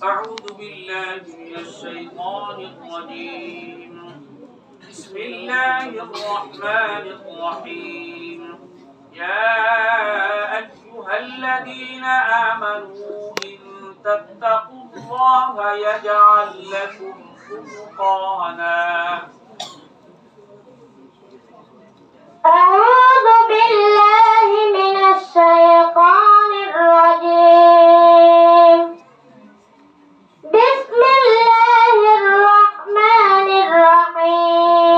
أعوذ بالله من الشيطان الرجيم. بسم الله الرحمن الرحيم. يا أيها الذين آمنوا إن تتقوا الله يجعل لكم فرقانا. أعوذ بالله من الشيطان الرجيم. بسم الله الرحمن الرحيم.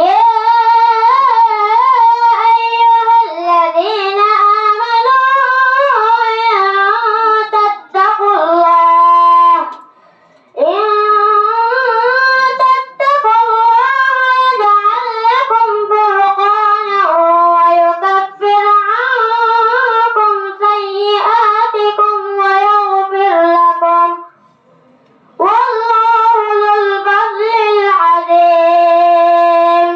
يا أيها الذين آمنوا إن تتقوا الله يجعل لكم فرقانا ويكفر عنكم سيئاتكم ويغفر لكم والله ذو الفضل العظيم.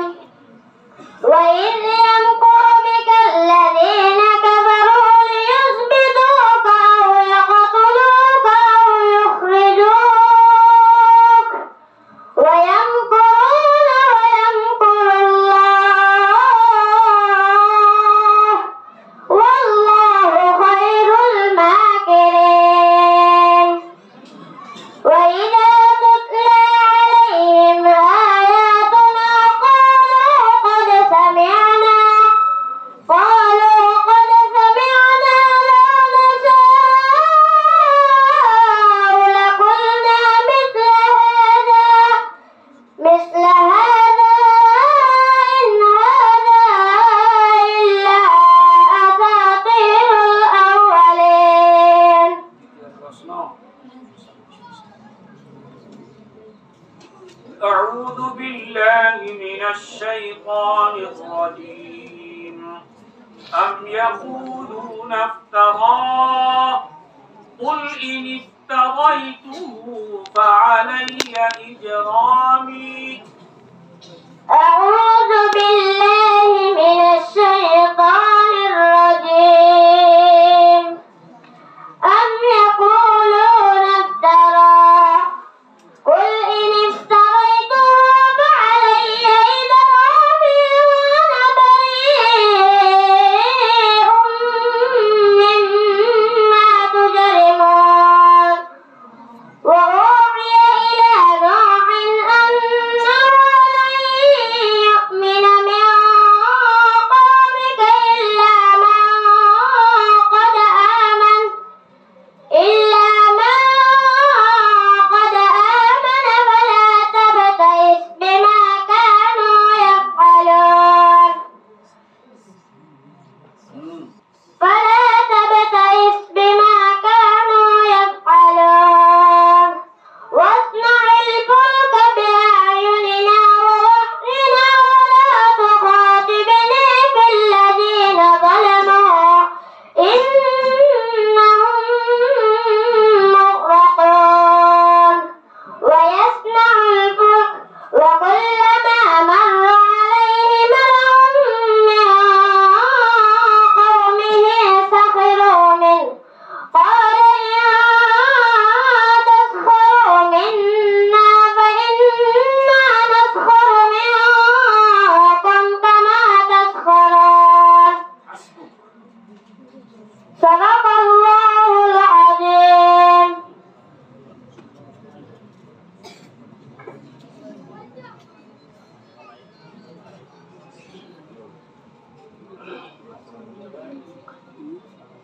وإذ يمكر بك الذين كفروا ليثبتوك أو يقتلوك أو يخرجوك ويمكرون ويمكر الله والله خير الماكرين. وإذا تتلى عليهم آياتنا قالوا قد سمعنا لو نشاء لقلنا مثل هذا إن هذا إلا أساطير الأولين. أعوذ بالله من الشيطان الرجيم. أم يقولون افتراه قل إن افتريته فعلي إجرامي. أعوذ بالله من الشيطان الرجيم. أم يقولون افتراه قل إن افتريته فعلي إجرامي وأنا بريء مما تجرمون. وأوحي إلى نوح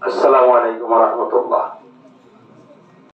আসসালামু আলাইকুম ওয়া রাহমাতুল্লাহ।